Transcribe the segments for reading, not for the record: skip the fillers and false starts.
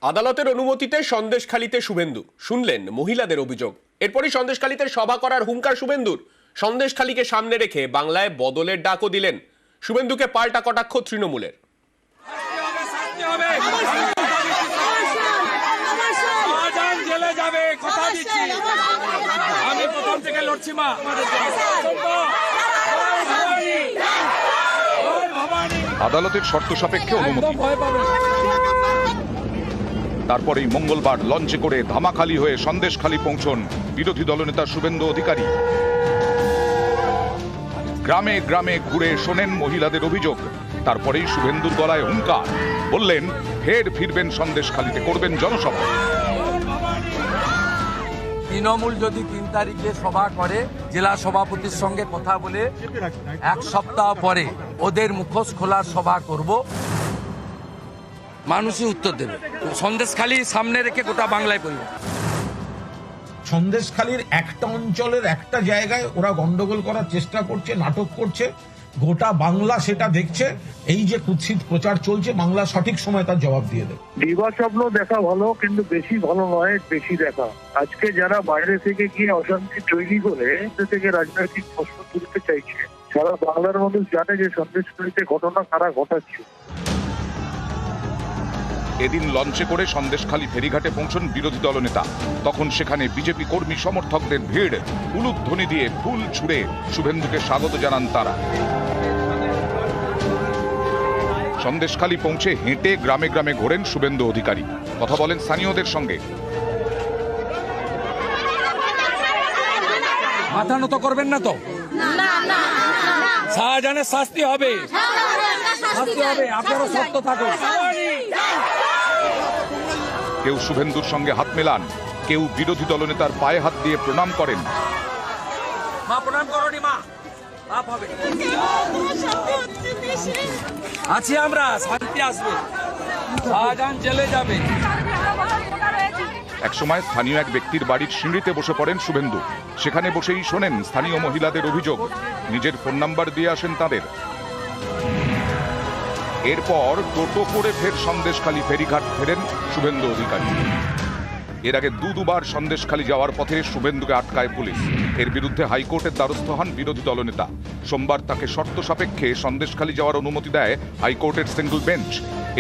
আদালতের অনুমতিতে সন্দেশখালীতে শুভেন্দু শুনলেন মহিলাদের অভিযোগ। এরপরই সন্দেশখালীতে সভা করার হুঙ্কার শুভেন্দুর। সন্দেশখালীকে সামনে রেখে বাংলায় বদলের ডাকও দিলেন। শুভেন্দুকে পাল্টা কটাক্ষ তৃণমূলের। আদালতের শর্ত সাপেক্ষে অনুমতি, তারপরেই মঙ্গলবার লঞ্চে করে ধামাখালি হয়ে সন্দেশখালী পৌঁছন বিরোধী দলনেতা শুভেন্দু অধিকারী। গ্রামে গ্রামে ঘুরে শোনেন মহিলাদের অভিযোগ। তারপরেই শুভেন্দুর গলায় হুঙ্কার, বললেন ফের ফিরবেন সন্দেশখালীতে, করবেন জনসভা। তৃণমূল যদি 3 তারিখে সভা করে, জেলা সভাপতির সঙ্গে কথা বলে 1 সপ্তাহ পরে ওদের মুখোশ খোলার সভা করব, মানুষই উত্তর দেবে। সন্দেশখালী সামনে রেখে গোটা বাংলায় পড়বে। সন্দেশখালীর একটা অঞ্চলের একটা জায়গায় ওরা গন্ডগোল করার চেষ্টা করছে, নাটক করছে, গোটা বাংলা সেটা দেখছে। এই যে কুৎসিত প্রচার চলছে, বাংলা সঠিক সময় তার জবাব দিয়ে দেবে। দিবা স্বপ্ন দেখা ভালো, কিন্তু বেশি ভালো নয় বেশি দেখা। আজকে যারা বাইরে থেকে গিয়ে অশান্তি তৈরি করে থেকে রাজনৈতিক প্রশ্ন তুলতে চাইছে, সারা বাংলার মানুষ জানে যে সন্দেশখালীতে ঘটনা কারা ঘটাচ্ছে। এদিন লঞ্চে করে সন্দেশখালী ফেরিঘাটে পৌঁছন বিরোধী দলনেতা। তখন সেখানে বিজেপি কর্মী সমর্থকদের ভিড়। উলুধ্বনি দিয়ে ফুল ছুঁড়ে শুভেন্দুকে স্বাগত জানান তারা। সন্দেশখালী পৌঁছে হেঁটে গ্রামে গ্রামে ঘোরেন শুভেন্দু অধিকারী, কথা বলেন স্থানীয়দের সঙ্গে। মাথা নত করবেন না তো? শাহজাহানের শাস্তি হবে, আপনারও সত্য থাকুন। কেউ শুভেন্দুর সঙ্গে হাত মেলান, কেউ বিরোধী দলনেতার পায়ে হাত দিয়ে প্রণাম করেন। মা প্রণাম করনি, মা পাপ হবে। আছি আমরা, শান্তি আসবে, শাহজাহান জেলে যাবে। একসময় স্থানীয় এক ব্যক্তির বাড়ির সিঁড়িতে বসে পড়েন শুভেন্দু। সেখানে বসেই শোনেন স্থানীয় মহিলাদের অভিযোগ। নিজের ফোন নাম্বার দিয়ে আসেন তাদের। এরপর টোটো করে ফের সন্দেশখালী ফেরিঘাট ফেরেন শুভেন্দু অধিকারী। এর আগে দুবার সন্দেশখালী যাওয়ার পথে শুভেন্দুকে আটকায় পুলিশ। এর বিরুদ্ধে হাইকোর্টের দ্বারস্থ হন বিরোধী দলনেতা। সোমবার তাকে শর্ত সাপেক্ষে সন্দেশখালী যাওয়ার অনুমতি দেয় হাইকোর্টের সিঙ্গল বেঞ্চ।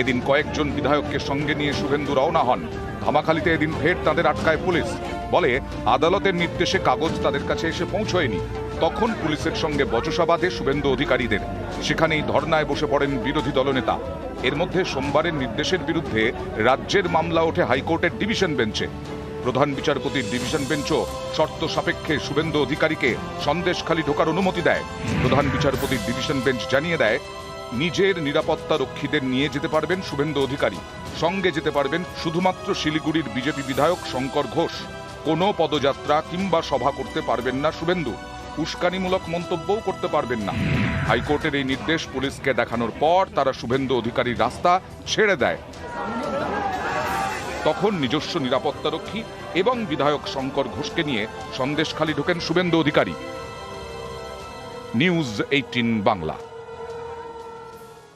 এদিন কয়েকজন বিধায়ককে সঙ্গে নিয়ে শুভেন্দু রওনা হন। ধামাখালীতে এদিন ফের তাদের আটকায় পুলিশ। বলে আদালতের নির্দেশে কাগজ তাদের কাছে এসে পৌঁছয়নি। তখন পুলিশের সঙ্গে বচসা বাঁধে শুভেন্দু অধিকারীদের। সেখানেই ধর্নায় বসে পড়েন বিরোধী দলনেতা। এর মধ্যে সোমবারের নির্দেশের বিরুদ্ধে রাজ্যের মামলা ওঠে হাইকোর্টের ডিভিশন বেঞ্চে। প্রধান বিচারপতির ডিভিশন বেঞ্চও শর্ত সাপেক্ষে শুভেন্দু অধিকারীকে সন্দেশখালী ঢোকার অনুমতি দেয়। প্রধান বিচারপতির ডিভিশন বেঞ্চ জানিয়ে দেয়, নিজের নিরাপত্তা রক্ষীদের নিয়ে যেতে পারবেন শুভেন্দু অধিকারী। সঙ্গে যেতে পারবেন শুধুমাত্র শিলিগুড়ির বিজেপি বিধায়ক শঙ্কর ঘোষ। কোনো পদযাত্রা কিংবা সভা করতে পারবেন না শুভেন্দু। উস্কানিমূলক মন্তব্যও করতে পারবেন না। হাইকোর্টের এই নির্দেশ পুলিশকে দেখানোর পর তারা শুভেন্দু অধিকারীর রাস্তা ছেড়ে দেয়। তখন নিজস্ব নিরাপত্তারক্ষী এবং বিধায়ক শঙ্কর ঘোষকে নিয়ে সন্দেশখালী ঢোকেন শুভেন্দু অধিকারী। নিউজ 18 বাংলা।